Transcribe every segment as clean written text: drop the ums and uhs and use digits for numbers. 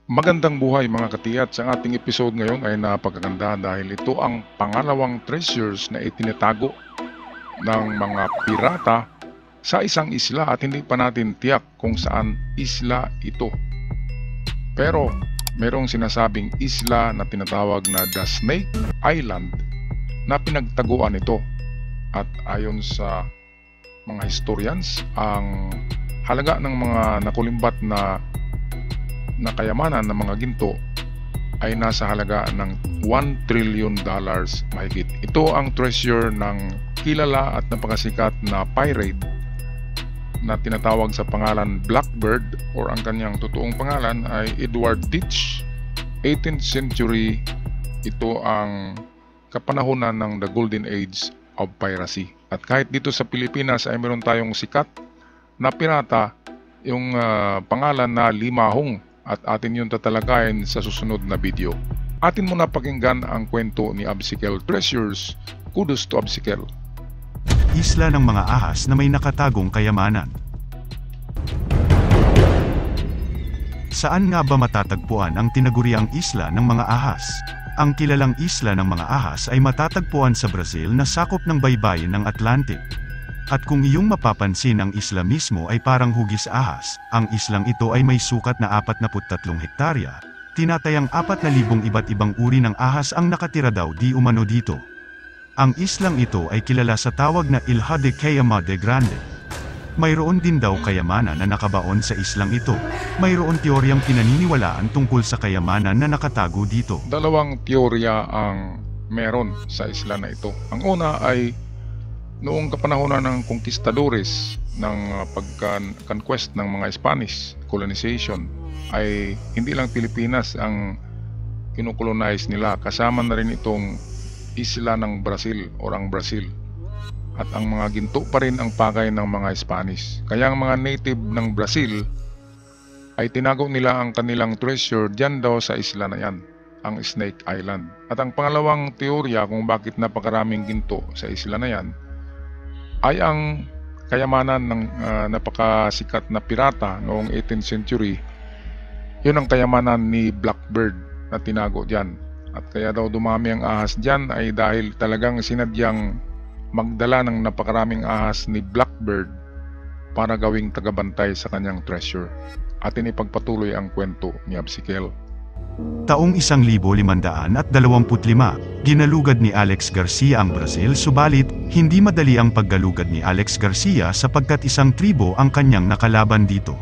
Magandang buhay mga katiyat. Sa ating episode ngayon ay napakaganda dahil ito ang pangalawang treasures na itinatago ng mga pirata sa isang isla at hindi pa natin tiyak kung saan isla ito. Pero merong sinasabing isla na tinatawag na The Snake Island na pinagtaguan ito. At ayon sa mga historians, ang halaga ng mga nakulimbat na kayamanan ng mga ginto ay nasa halaga ng $1 trillion mahigit. Ito ang treasure ng kilala at napakasikat na pirate na tinatawag sa pangalan Blackbird, or ang kanyang totoong pangalan ay Edward Teach. 18th century, ito ang kapanahunan ng the golden age of piracy. At kahit dito sa Pilipinas ay meron tayong sikat na pirata, yung pangalan na Limahong. At atin yung tatalakayin sa susunod na video. Atin muna pakinggan ang kwento ni Absikel Treasures. Kudos to Absikel. Isla ng mga ahas na may nakatagong kayamanan. Saan nga ba matatagpuan ang tinaguriang isla ng mga ahas? Ang kilalang isla ng mga ahas ay matatagpuan sa Brazil na sakop ng baybayin ng Atlantic. At kung iyong mapapansin, ang isla mismo ay parang hugis ahas. Ang islang ito ay may sukat na 43 hektarya. Tinatayang 4,000 iba't ibang uri ng ahas ang nakatira daw di umano dito. Ang islang ito ay kilala sa tawag na Ilha de Cayamana de Grande. Mayroon din daw kayamanan na nakabaon sa islang ito. Mayroon teoryang pinaniniwalaan tungkol sa kayamanan na nakatago dito. Dalawang teorya ang meron sa isla na ito. Ang una ay noong kapanahonan ng conquistadores ng pagka-conquest ng mga Spanish, colonization, ay hindi lang Pilipinas ang kinukolonize nila, kasama na rin itong isla ng Brazil or ang Brazil. At ang mga ginto pa rin ang pakay ng mga Spanish. Kaya ang mga native ng Brazil ay tinago nila ang kanilang treasure diyan daw sa isla na yan, ang Snake Island. At ang pangalawang teorya kung bakit napakaraming ginto sa isla na yan ay ang kayamanan ng napakasikat na pirata noong 18th century. Yun ang kayamanan ni Blackbird na tinago dyan. At kaya daw dumami ang ahas dyan ay dahil talagang sinadyang magdala ng napakaraming ahas ni Blackbird para gawing tagabantay sa kanyang treasure. Atin ipagpatuloy ang kwento ni Absikel. Taong 1525, ginalugad ni Alex Garcia ang Brazil, subalit hindi madali ang paggalugad ni Alex Garcia sapagkat isang tribo ang kanyang nakalaban dito.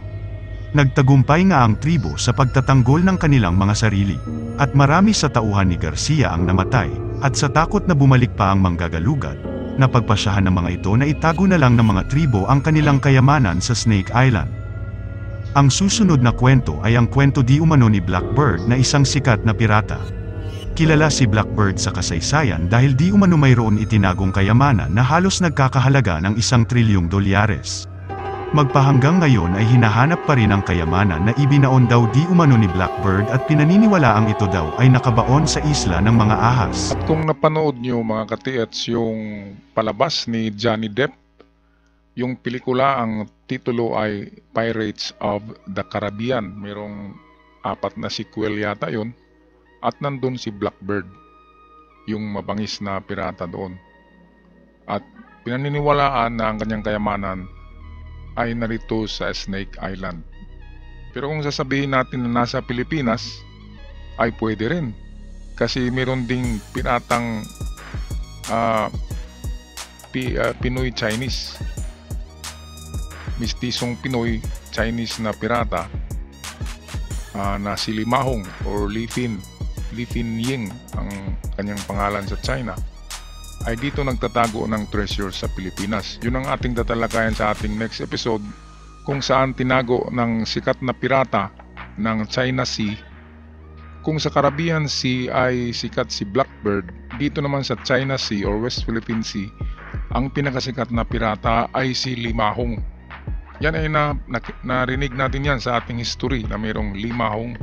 Nagtagumpay nga ang tribo sa pagtatanggol ng kanilang mga sarili, at marami sa tauhan ni Garcia ang namatay, at sa takot na bumalik pa ang manggagalugad, napagpasyahan ng mga ito na itago na lang ng mga tribo ang kanilang kayamanan sa Snake Island. Ang susunod na kwento ay ang kwento di umano ni Blackbird na isang sikat na pirata. Kilala si Blackbird sa kasaysayan dahil di umano mayroon itinagong kayamanan na halos nagkakahalaga ng $1 trilyon. Magpahanggang ngayon ay hinahanap pa rin ang kayamanan na ibinaon daw di umano ni Blackbird, at pinaniniwalaang ito daw ay nakabaon sa isla ng mga ahas. At kung napanood nyo mga katiets yung palabas ni Johnny Depp, yung pelikula, ang titulo ay Pirates of the Caribbean. Mayroong 4 na sequel yata yun. At nandun si Blackbird, yung mabangis na pirata doon. At pinaniniwalaan na ang kanyang kayamanan ay narito sa Snake Island. Pero kung sasabihin natin na nasa Pilipinas, ay pwede rin. Kasi meron ding piratang Pinoy-Chinese. Mistisong Pinoy-Chinese na pirata na si Limahong or Li Fin-Ying ang kanyang pangalan sa China, ay dito nagtatago ng treasure sa Pilipinas. Yun ang ating tatalakayan sa ating next episode, kung saan tinago ng sikat na pirata ng China Sea. Kung sa Caribbean Sea ay sikat si Blackbird, dito naman sa China Sea or West Philippine Sea, ang pinakasikat na pirata ay si Limahong. Yan ay narinig natin yan sa ating history na mayroong Limahong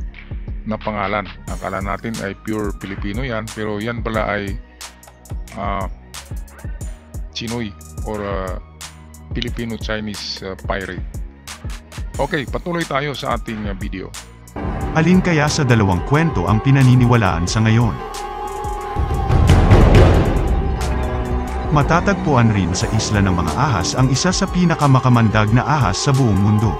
na pangalan. Akala natin ay pure Filipino yan, pero yan pala ay Chinoy or Filipino-Chinese pirate. Okay, patuloy tayo sa ating video. Alin kaya sa dalawang kwento ang pinaniniwalaan sa ngayon? Matatagpuan rin sa Isla ng Mga Ahas ang isa sa pinakamakamandag na ahas sa buong mundo.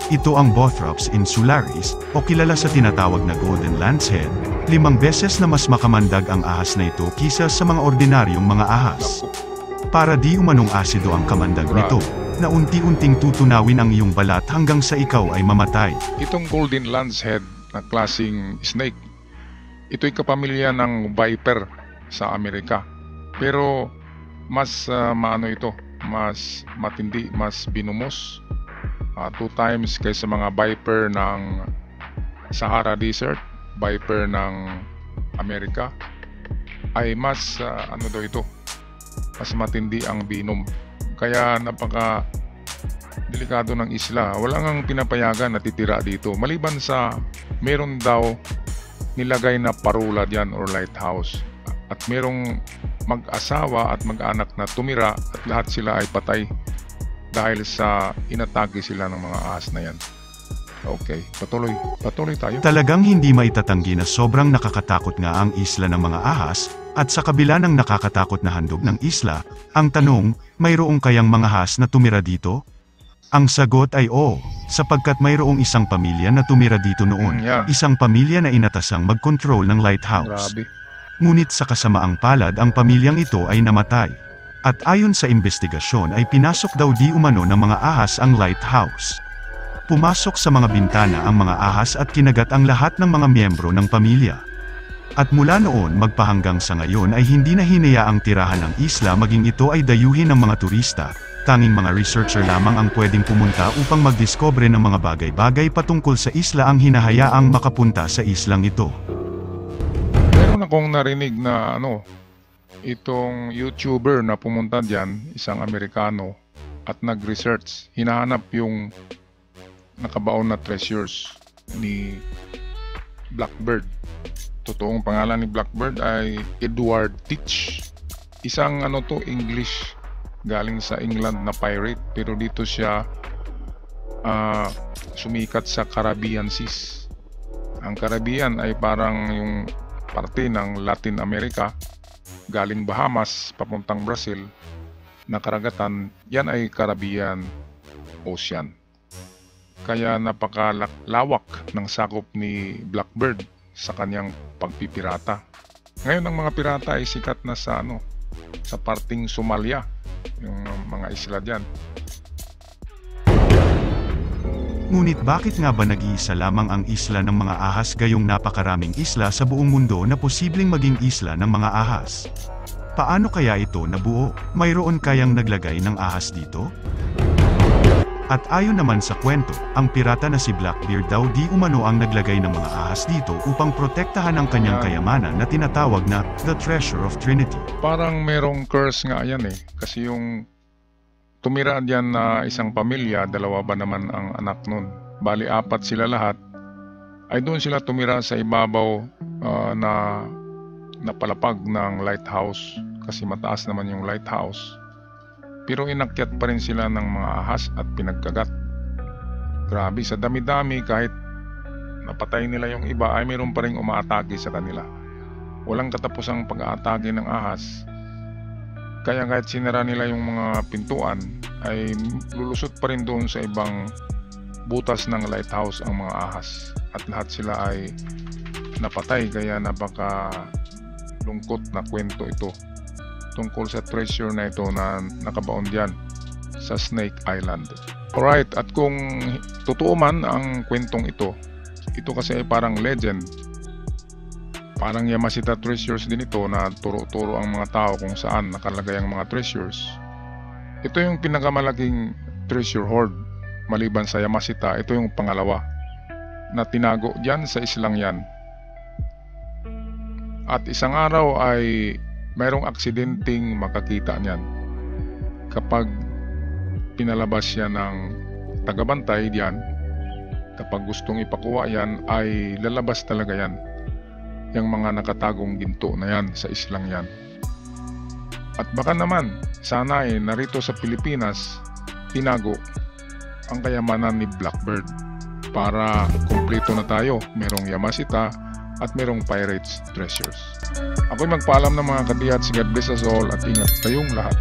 Ito ang Bothrops insularis, o kilala sa tinatawag na Golden Lancehead, 5 beses na mas makamandag ang ahas na ito kisa sa mga ordinaryong mga ahas. Para di umanong asido ang kamandag nito, na unti-unting tutunawin ang iyong balat hanggang sa ikaw ay mamatay. Itong Golden Lancehead na klaseng snake, ito'y kapamilya ng viper sa Amerika. Pero mas mas matindi, mas binumos. 2 times kaysa mga viper ng Sahara Desert, viper ng Amerika, ay mas mas matindi ang binom. Kaya napaka delikado ng isla. Wala ngang pinapayagan na titira dito, maliban sa meron daw nilagay na parula diyan or lighthouse, at merong mag-asawa at mag-anak na tumira at lahat sila ay patay dahil sa inatake sila ng mga ahas na yan. Okay, patuloy tayo. Talagang hindi maitatanggi na sobrang nakakatakot nga ang isla ng mga ahas, at sa kabila ng nakakatakot na handog ng isla, ang tanong, mayroong kayang mga ahas na tumira dito? Ang sagot ay oo, sapagkat mayroong isang pamilya na tumira dito noon, isang pamilya na inatasang mag-control ng lighthouse. Grabe. Ngunit sa kasamaang palad ang pamilyang ito ay namatay. At ayon sa investigasyon ay pinasok daw di umano ng mga ahas ang lighthouse. Pumasok sa mga bintana ang mga ahas at kinagat ang lahat ng mga miyembro ng pamilya. At mula noon magpahanggang sa ngayon ay hindi na hinayaang tirahan ng isla, maging ito ay dayuhin ng mga turista. Tanging mga researcher lamang ang pwedeng pumunta upang magdiskobre ng mga bagay-bagay patungkol sa isla ang hinahayaang makapunta sa islang ito. Meron akong narinig na itong YouTuber na pumunta diyan, isang Amerikano, at nag-research. Hinahanap yung nakabaon na treasures ni Blackbird. Totoong pangalan ni Blackbird ay Edward Teach. Isang English, galing sa England na pirate, pero dito siya sumikat sa Caribbean Seas. Ang Caribbean ay parang yung parte ng Latin America, galing Bahamas papuntang Brazil na karagatan, yan ay Caribbean Ocean. Kaya napakalawak ng sakop ni Blackbird sa kanyang pagpipirata. Ngayon ang mga pirata ay sikat na sa sa parting Somalia, yung mga isla diyan. Ngunit bakit nga ba nag-iisa lamang ang isla ng mga ahas gayong napakaraming isla sa buong mundo na posibleng maging isla ng mga ahas? Paano kaya ito nabuo? Mayroon kayang naglagay ng ahas dito? At ayon naman sa kwento, ang pirata na si Blackbeard daw di umano ang naglagay ng mga ahas dito upang protektahan ang kanyang kayamanan na tinatawag na The Treasure of Trinity. Parang merong curse nga yan kasi yung tumira diyan na isang pamilya, 2 ba naman ang anak nun, bali 4 sila lahat, ay doon sila tumira sa ibabaw na palapag ng lighthouse, kasi mataas naman yung lighthouse. Pero inakyat pa rin sila ng mga ahas at pinagkagat. Grabe, sa dami-dami, kahit napatay nila yung iba, ay mayroon pa rin umaatake sa kanila. Walang katapusang pag-aatake ng ahas. Kaya kahit sinara nila yung mga pintuan, ay lulusot pa rin doon sa ibang butas ng lighthouse ang mga ahas. At lahat sila ay napatay, kaya napaka lungkot na kwento ito tungkol sa treasure na ito na nakabaon diyan sa Snake Island. Alright, at kung totoo man ang kwentong ito kasi ay parang legend. Parang Yamashita treasures din ito na turo-turo ang mga tao kung saan nakalagay ang mga treasures. Ito yung pinakamalaking treasure hoard. Maliban sa Yamashita, ito yung pangalawa na tinago diyan sa islang yan. At isang araw ay mayroong aksidenteng makakita niyan. Kapag pinalabas siya ng tagabantay diyan, kapag gustong ipakuha yan, ay lalabas talaga yan. Yung mga nakatagong ginto na yan sa islang yan. At baka naman, sana ay narito sa Pilipinas, tinago ang kayamanan ni Blackbird. para kumpleto na tayo. Merong Yamashita at merong Pirates Treasures. Ako'y magpaalam ng mga kadiyat. God bless us all at ingat kayong lahat.